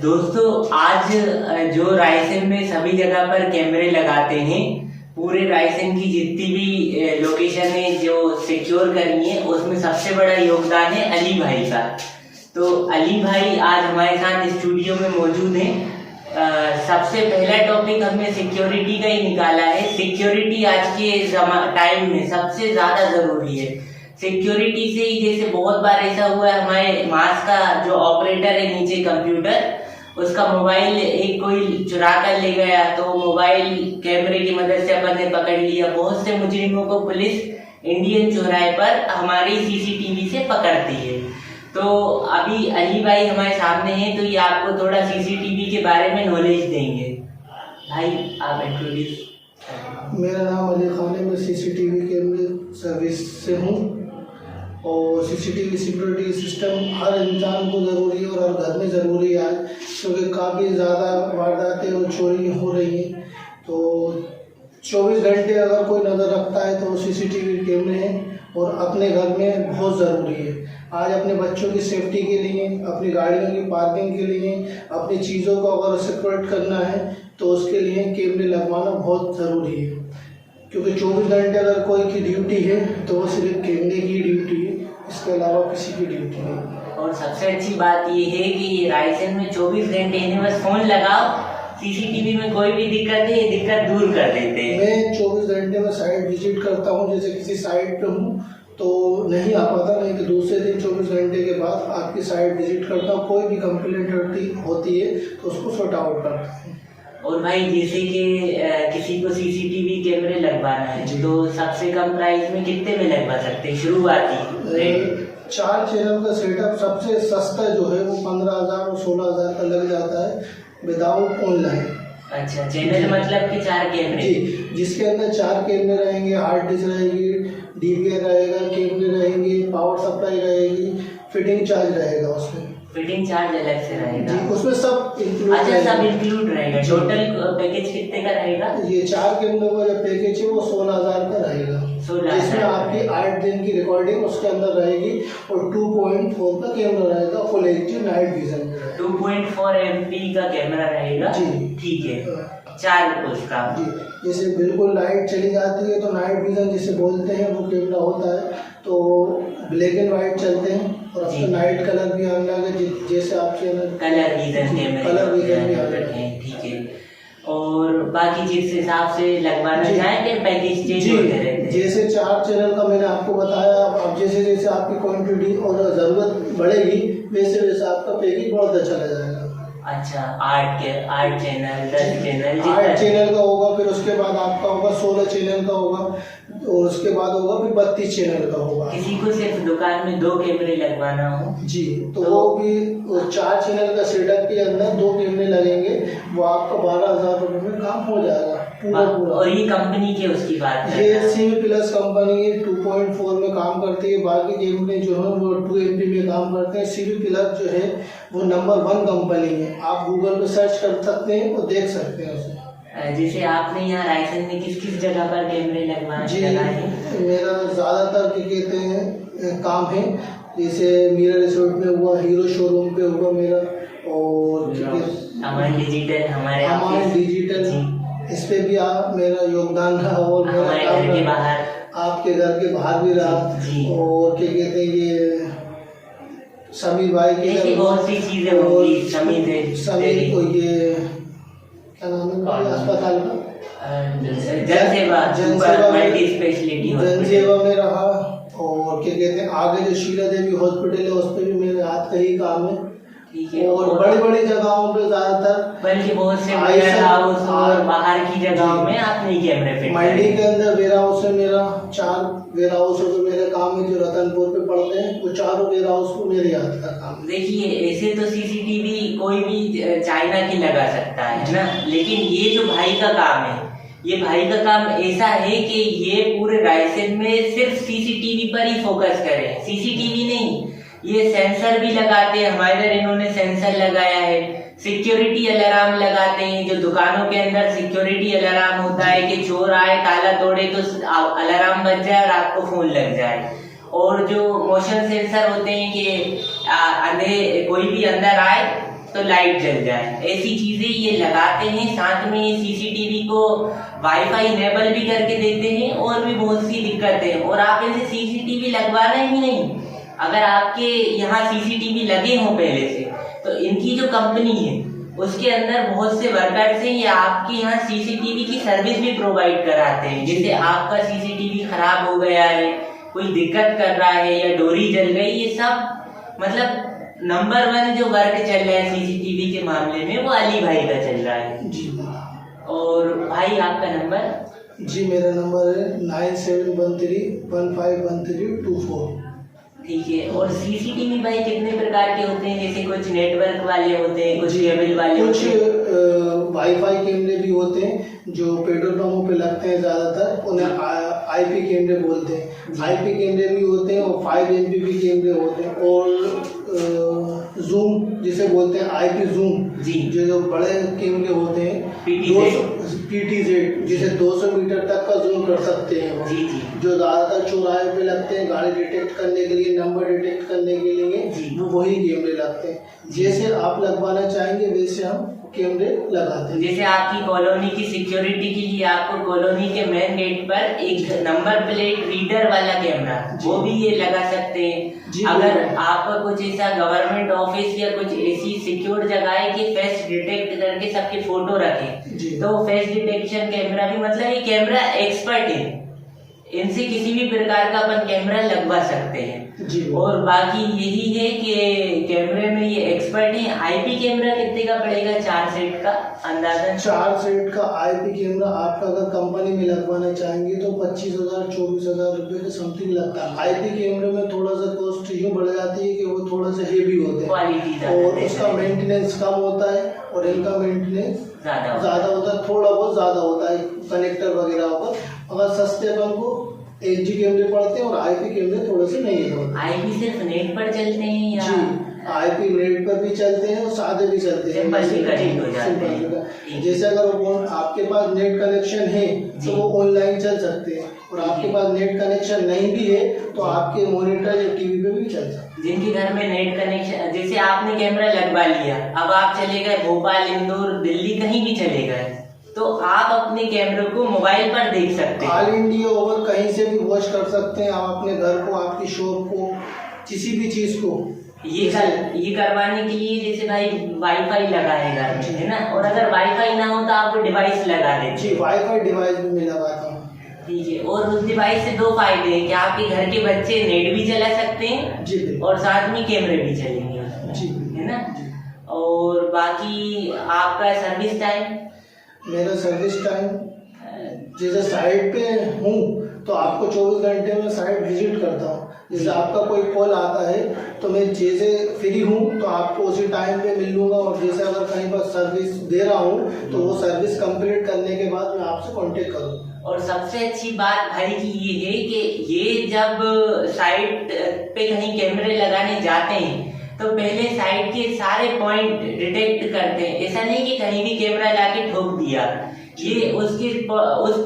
दोस्तों आज जो रायसेन में सभी जगह पर कैमरे लगाते हैं, पूरे रायसेन की जितनी भी लोकेशन है जो सिक्योर करनी है, उसमें सबसे बड़ा योगदान है अली भाई का। तो अली भाई आज हमारे साथ स्टूडियो में मौजूद हैं। सबसे पहला टॉपिक हमने सिक्योरिटी का ही निकाला है। सिक्योरिटी आज के टाइम में सबसे ज्यादा जरूरी है। सिक्योरिटी से ही जैसे बहुत बार ऐसा हुआ है, हमारे मास का जो ऑपरेटर है नीचे कंप्यूटर, उसका मोबाइल एक कोई चुरा कर ले गया, तो मोबाइल कैमरे की मदद से अपन ने पकड़ लिया। बहुत से मुजरिमों को पुलिस इंडियन चौराहे पर हमारी सीसीटीवी से पकड़ती है। तो अभी अली भाई हमारे सामने हैं, तो ये आपको थोड़ा सीसीटीवी के बारे में नॉलेज देंगे। भाई आप इंट्रोड्यूस। मेरा नाम अली खान है, मैं सीसीटीवी कैमरे सर्विस से हूँ और सीसीटीवी सिक्योरिटी सिस्टम हर इंसान को ज़रूरी है और हर घर में ज़रूरी है आज, क्योंकि काफ़ी ज़्यादा वारदातें और चोरी हो रही हैं। तो 24 घंटे अगर कोई नज़र रखता है तो सीसीटीवी कैमरे हैं और अपने घर में बहुत ज़रूरी है। आज अपने बच्चों की सेफ्टी के लिए, अपनी गाड़ियों की पार्किंग के लिए, अपनी चीज़ों को अगर सिक्योर करना है तो उसके लिए कैमरे लगवाना बहुत ज़रूरी है, क्योंकि 24 घंटे अगर कोई की ड्यूटी है तो वो सिर्फ कैमरे की ड्यूटी है, इसके अलावा किसी की ड्यूटी नहीं। और सबसे अच्छी बात ये है कि रायसेन में 24 घंटे इन्हें बस फोन लगाओ, सीसीटीवी में कोई भी दिक्कत है, ये दिक्कत दूर कर देते हैं। मैं 24 घंटे में साइट विजिट करता हूँ, जैसे किसी साइट पे हूँ तो नहीं आ पाता, नहीं तो दूसरे दिन 24 घंटे के बाद आपकी साइट विजिट करता हूँ। कोई भी कंप्लेंट होती है तो उसको सॉर्ट आउट करता हूँ। और भाई जैसे कि किसी को सीसीटीवी कैमरे लगवाना है तो सबसे कम प्राइस में कितने में लगवा सकते हैं शुरुआती? 4 चैनल का सेटअप सबसे सस्ता जो है वो 15,000 और 16,000 का लग जाता है विदाउट ऑनलाइन। अच्छा, चैनल मतलब कि 4 कैमरे जी, जिसके अंदर 4 कैमरे रहेंगे, हार्ड डिस्क रहेगी, डीवीआर रहेगा, कैमरे रहेंगे, पावर सप्लाई रहेगी, फिटिंग चार्ज रहेगा। उसमें फिटिंग चार्ज अलग से रहेगा जी, उसमें सब इंक्लूड। अच्छा, सब इंक्लूड रहेगा। टोटल पैकेज कितने का रहेगा? ये 4 कैमरों का जो पैकेज है वो 16,000 का रहेगा, जिसमें आपकी 8 दिन की रिकॉर्डिंग उसके अंदर रहेगी और 2.4 का कैमरा रहेगा, full HD night vision. 2.4 MP का कैमरा रहेगा जी, ठीक है। 4 उसका जी, जैसे बिल्कुल लाइट चली जाती है तो नाइट विजन जिसे बोलते हैं वो कैमरा होता है, तो ब्लैक एंड व्हाइट चलते हैं और अब तो नाइट कलर भी आने लगे, जैसे आपके कलर विजन भी आ रहे हैं, ठीक है। और बाकी जिस हिसाब से लगवाना चाहेंगे पैकेज चेंज होते रहते हैं। जैसे 4 चैनल का मैंने आपको बताया, अब जैसे जैसे आपकी क्वांटिटी और ज़रूरत बढ़ेगी वैसे वैसे आपका पैकेज बढ़ता चला जाएगा। अच्छा, 8 चैनल, 10 चैनल, 8 चैनल का होगा, फिर उसके बाद आपका होगा 16 चैनल का होगा और उसके बाद होगा फिर 32 चैनल का होगा। किसी को सिर्फ दुकान में 2 कैमरे लगवाना हो जी, तो वो भी 4 चैनल का सेटअप के अंदर 2 कैमरे लगेंगे, वो आपका 12,000 रुपये में काम हो जाएगा पूरा। और ये कंपनी की उसकी बात है, ये सीवी प्लस कंपनी 2.4 में काम करती है, बाकी कैमरे जो है वो 2 MP में काम करते हैं। सीवी प्लस जो है वो नंबर 1 कंपनी है, आप गूगल पे सर्च कर सकते हैं और देख सकते हैं उसे। जैसे आपने यहाँ रायसेन में किस किस जगह पर कैमरे लगवाए हैं? मेरा ज़्यादातर क्या कहते हैं काम है, जैसे मीरा रिसोर्ट में हुआ, हीरो शोरूम पे हुआ मेरा, और अमन डिजिटल इस पे भी मेरा योगदान रहा और हमारे घर के बाहर, आपके घर के बाहर भी रहा। और क्या कहते हैं ये समीर भाई की बहुत सी चीजें होंगी। समीर को ये क्या नाम है अस्पताल का, जनसेवा में रहा। और क्या कहते हैं आगे जो शीला देवी हॉस्पिटल है उस पर भी मेरे हाथ का ही काम है। और बड़ी बड़ी जगहों पे ज्यादातर, बल्कि बहुत से वेयर हाउस और बाहर की जगहों में आपने कैमरे फिट किए। मंडी के अंदर वेयर हाउस है मेरा, 4 वेयर हाउस है जो मेरे काम में जो रतनपुर पे पड़ते हैं, वो 4 वेयर हाउस को मेरे हाथ का काम। देखिए, ऐसे तो सीसीटीवी कोई भी चाइना की लगा सकता है ना, लेकिन ये जो भाई का काम है, ये भाई का काम ऐसा है कि ये पूरे रायसेन में सिर्फ सीसीटीवी पर ही फोकस करे। सीसीटीवी नहीं, ये सेंसर भी लगाते हैं। हमारे इधर इन्होंने सेंसर लगाया है, सिक्योरिटी अलार्म लगाते हैं, जो दुकानों के अंदर सिक्योरिटी अलार्म होता है कि चोर आए ताला तोड़े तो अलार्म बज जाए और आपको फोन लग जाए। और जो मोशन सेंसर होते हैं कि कोई भी अंदर आए तो लाइट जल जाए, ऐसी चीजें ये लगाते हैं। साथ में ये सीसीटीवी को वाईफाई इनेबल भी करके देते हैं और भी बहुत सी दिक्कतें हैं। और आप इनसे सीसीटीवी लगवाना ही नहीं, अगर आपके यहाँ सीसीटीवी लगे हों पहले से, तो इनकी जो कंपनी है उसके अंदर बहुत से वर्कर्स हैं, ये आपके यहाँ सीसीटीवी की सर्विस भी प्रोवाइड कराते हैं। जैसे आपका सीसीटीवी खराब हो गया है, कोई दिक्कत कर रहा है या डोरी जल गई, ये सब मतलब नंबर 1 जो वर्क चल रहा है सीसीटीवी के मामले में वो अली भाई का चल रहा है जी। और भाई आपका नंबर? जी मेरा नंबर है 9713151324। ठीक है। और सीसीटीवी भाई कितने प्रकार के होते हैं? जैसे कुछ नेटवर्क वाले होते हैं, कुछ केबल वाले होते हैं, कुछ वाईफाई कैमरे भी होते हैं जो पेट्रोल पंपों पे लगते हैं, ज्यादातर उन्हें आईपी कैमरे बोलते हैं। आईपी कैमरे भी होते हैं और 5 MBP कैमरे होते हैं, और जूम जिसे बोलते हैं आईपी जूम जी, जो बड़े कैमरे होते हैं, PTZ जिसे 200 मीटर तक का जूम कर सकते हैं जी जी, जो ज्यादातर चौराहे पे लगते हैं गाड़ी डिटेक्ट करने के लिए, नंबर डिटेक्ट करने के लिए वो वही कैमरे लगते हैं। जैसे आप लगवाना चाहेंगे वैसे हम कैमरे लगाते हैं। जैसे आपकी कॉलोनी की सिक्योरिटी के लिए आपको कॉलोनी के मेन गेट पर एक नंबर प्लेट रीडर वाला कैमरा वो भी ये लगा सकते हैं। अगर आपका कुछ ऐसा गवर्नमेंट ऑफिस या कुछ ऐसी सिक्योर जगह है कि फेस डिटेक्ट करके सबके फोटो रखे, तो फेस डिटेक्शन कैमरा भी, मतलब ये कैमरा एक्सपर्ट है, इनसे किसी भी प्रकार का अपन कैमरा लगवा सकते हैं। और बाकी यही है कि कैमरे में ये एक्सपर्ट है। आईपी कैमरा कितने का पड़ेगा 4 सेट का अंदाजन? 4 सेट का आईपी कैमरा आपका अगर कंपनी में लगवाना चाहेंगे तो 25,000-24,000 रुपए के समथिंग लगता है। आईपी कैमरे में थोड़ा सा कॉस्ट यूँ बढ़ जाती है कि वो थोड़ा सा हेवी होते हैं, क्वालिटी और उसका मेंटेनेंस कम होता है और इनका मेंटेनेंस ज्यादा होता है, थोड़ा बहुत ज्यादा होता है कनेक्टर वगैरह होगा। अगर सस्ते अपन को एलजी कैमरे पड़ते हैं और आईपी कैमरे थोड़े से महंगे होते हैं। आईपी सिर्फ नेट पर चलते हैं या? जी, आईपी नेट पर भी चलते हैं और सादे भी चलते हैं। जैसे अगर वो आपके पास नेट कनेक्शन है तो वो ऑनलाइन चल सकते हैं, और आपके पास नेट कनेक्शन नहीं भी है तो आपके मॉनिटर या टीवी पे भी चल सकते हैं। जिनके घर में नेट कनेक्शन, जैसे आपने कैमरा लगवा लिया, अब आप चले गए भोपाल, इंदौर, दिल्ली, कहीं भी चले गए, तो आप अपने कैमरे को मोबाइल पर देख सकते हैं। ऑल इंडिया ओवर कहीं से भी वॉच कर सकते हैं आप अपने घर को, आपकी शॉप को, किसी भी चीज को। ये करवाने के लिए जैसे भाई वाईफाई लगा है घर में, है ना, और अगर वाईफाई ना हो तो आप डिवाइस लगा देते? जी, वाईफाई डिवाइस भी मैं लगाता हूँ। ठीक है। और उस डिवाइस से 2 फायदे हैं कि आपके घर के बच्चे नेट भी चला सकते हैं जी, और साथ में कैमरे भी चलेंगे उसमें जी, है ना। और बाकी आपका सर्विस टाइम? मेरा सर्विस टाइम जैसे साइट पे हूँ तो आपको 24 घंटे में साइट विजिट करता हूँ। जैसे आपका कोई कॉल आता है तो मैं जैसे फ्री हूँ तो आपको उसी टाइम पे मिल लूँगा, और जैसे अगर कहीं पर सर्विस दे रहा हूँ तो वो सर्विस कंप्लीट करने के बाद मैं आपसे कांटेक्ट करूँगा। और सबसे अच्छी बात भाई की ये है कि ये जब साइट पे कहीं कैमरे लगाने जाते हैं तो पहले साइट के सारे पॉइंट डिटेक्ट करते हैं। ऐसा नहीं कि कहीं भी कैमरा लाके ठोक दिया, ये उस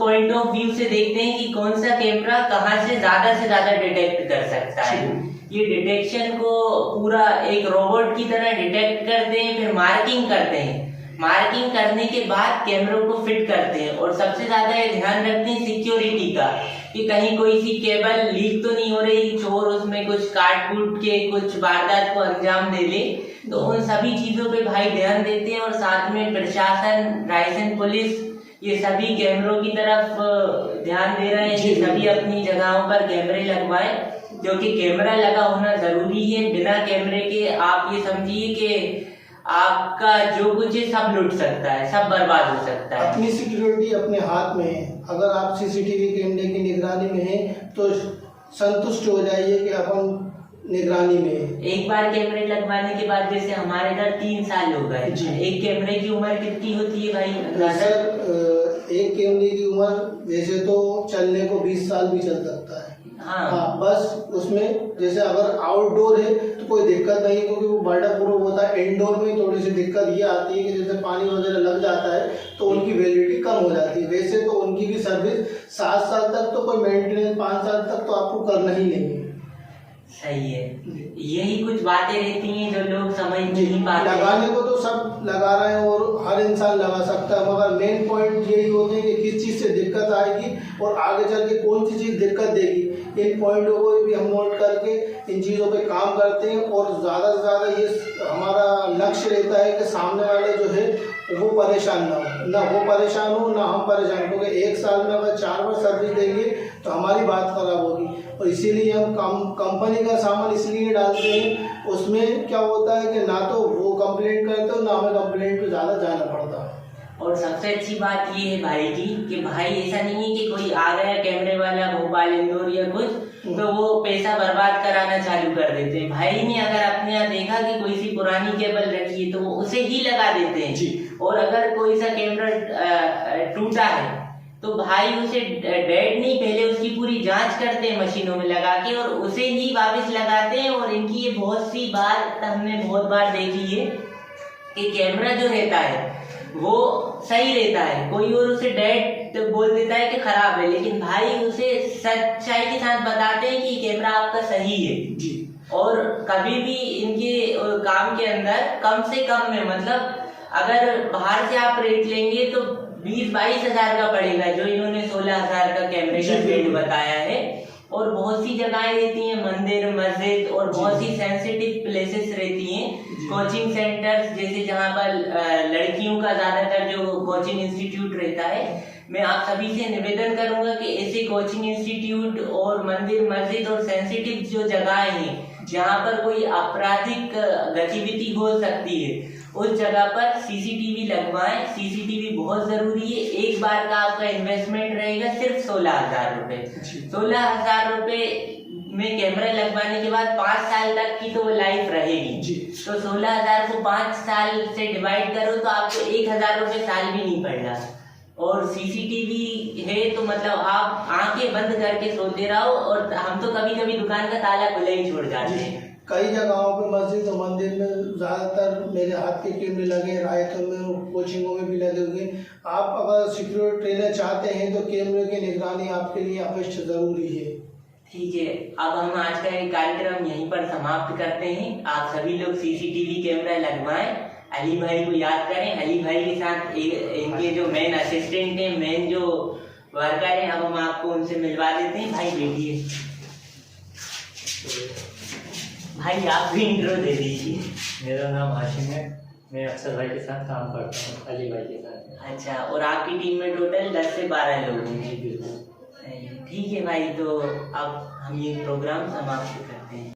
पॉइंट ऑफ व्यू से देखते हैं कि कौन सा कैमरा कहाँ से ज्यादा डिटेक्ट कर सकता है। ये डिटेक्शन को पूरा एक रोबोट की तरह डिटेक्ट करते हैं, फिर मार्किंग करते हैं। मार्किंग करने के बाद कैमरों को फिट करते हैं, और सबसे ज्यादा ये ध्यान रखते हैं सिक्योरिटी का कि कहीं कोई सी केबल लीक तो नहीं हो रही, चोर उसमें कुछ काट कूट के कुछ वारदात को अंजाम दे ले। तो उन सभी चीजों पे भाई ध्यान देते हैं, और साथ में प्रशासन, रायसेन पुलिस, ये सभी कैमरों की तरफ ध्यान दे रहे हैं कि सभी अपनी जगहों पर कैमरे लगवाएं, क्योंकि कैमरा लगा होना जरूरी है। बिना कैमरे के आप ये समझिए कि आपका जो कुछ है सब लुट सकता है, सब बर्बाद हो सकता है। अपनी सिक्योरिटी अपने हाथ में है। अगर आप सीसीटीवी कैमरे की निगरानी में हैं तो संतुष्ट हो जाइए कि अपन निगरानी में है। एक बार कैमरे लगवाने के बाद, जैसे हमारे इधर 3 साल हो गए, एक कैमरे की उम्र कितनी होती है भाई? सर, एक कैमरे की उम्र वैसे तो चलने को 20 साल भी चल सकता है। हाँ, बस उसमें जैसे अगर आउटडोर है तो कोई दिक्कत नहीं, क्योंकि वो वाटर प्रूफ होता है। इंडोर में थोड़ी सी दिक्कत ये आती है कि जैसे पानी वगैरह लग जाता है तो उनकी वैलिडिटी कम हो जाती है। वैसे तो उनकी भी सर्विस 7 साल तक तो कोई मेंटेनेंस, 5 साल तक तो आपको करना ही नहीं है। सही है। यही कुछ बातें रहती हैं जो लोग समझ नहीं पाते। लगाने को तो सब लगा रहे हैं और हर इंसान लगा सकता है, मगर मेन पॉइंट यही होते हैं कि किस चीज़ से दिक्कत आएगी और आगे चल के कौन सी चीज़ दिक्कत देगी। इन पॉइंटों को भी हम नोट करके इन चीज़ों पे काम करते हैं और ज़्यादा से ज़्यादा ये हमारा लक्ष्य रहता है कि सामने वाले जो है वो परेशान ना वो परेशान हो ना हम परेशान, क्योंकि एक साल में अगर 4 बार सर्विस देंगे तो हमारी बात खराब होगी। और इसीलिए हम कंपनी का सामान इसलिए डालते हैं, उसमें क्या होता है कि ना तो वो कंप्लेंट करते हो ना हमें कंप्लेंट पे ज़्यादा जाना पड़ता है। और सबसे अच्छी बात ये है भाई की कि भाई ऐसा नहीं है कि कोई आ गया कैमरे वाला भोपाल इंदौर या कुछ तो वो पैसा बर्बाद कराना चालू कर देते हैं। भाई ने अगर अपने यहाँ देखा कि कोई सी पुरानी केबल रखी है तो वो उसे ही लगा देते हैं जी। और अगर कोई सा कैमरा टूटा है तो भाई उसे डेड नहीं, पहले उसकी पूरी जांच करते हैं मशीनों में लगा के और उसे ही वापस लगाते हैं। और इनकी ये बहुत सी बार हमने बहुत बार देखी है कि कैमरा जो रहता है वो सही रहता है, कोई और उसे डेड तो बोल देता है कि खराब है, लेकिन भाई उसे सच्चाई के साथ बताते हैं कि कैमरा आपका सही है जी। और कभी भी इनके काम के अंदर कम से कम में, मतलब अगर बाहर से आप रेट लेंगे तो 20-22 हजार का पड़ेगा, जो इन्होंने 16 हजार का कैमरे का रेट बताया है। और बहुत सी जगहें रहती हैं, मंदिर मस्जिद और बहुत सी सेंसिटिव प्लेसेस रहती हैं, कोचिंग सेंटर्स जैसे जहाँ पर लड़कियों का ज्यादातर जो कोचिंग इंस्टीट्यूट रहता है। मैं आप सभी से निवेदन करूंगा कि ऐसे कोचिंग इंस्टीट्यूट और मंदिर मस्जिद और सेंसिटिव जो जगहें हैं जहाँ पर कोई आपराधिक गतिविधि हो सकती है उस जगह पर सीसीटीवी लगवाएं। सीसीटीवी बहुत जरूरी है। एक बार का आपका इन्वेस्टमेंट रहेगा सिर्फ 16,000 रुपए। 16,000 रुपए में कैमरा लगवाने के बाद 5 साल तक की तो वो लाइफ रहेगी। तो 16,000 को 5 साल से डिवाइड करो तो आपको 1,000 रुपए साल भी नहीं पड़ रहा। और सीसीटीवी है तो मतलब आप आंखें बंद करके सोते रहो। और हम तो कभी कभी दुकान का ताला खुला ही छोड़ जाते हैं। कई जगहों पे मस्जिद और मंदिर में ज़्यादातर मेरे हाथ के कैमरे लगे, रायतों में कोचिंगों में भी लगे हुए। आप अगर सिक्योर ट्रेनर चाहते हैं तो कैमरे की निगरानी आपके लिए अवश्य जरूरी है। ठीक है, अब हम आज का ये कार्यक्रम यहीं पर समाप्त करते हैं। आप सभी लोग सीसीटीवी कैमरा लगवाएं, अली भाई को याद करें। अली भाई के साथ इनके जो मेन असिस्टेंट हैं, मेन जो वर्कर हैं, अब हम आपको उनसे मिलवा देते हैं। भाई बैठिए। भाई आप भी इंट्रो दे दीजिए। मेरा नाम हाशिम है, मैं अफसर भाई के साथ काम करता हूँ, अली भाई के साथ। अच्छा, और आपकी टीम में टोटल 10 से 12 लोग हैं। ठीक है भाई, तो अब हम ये प्रोग्राम समाप्त करते हैं।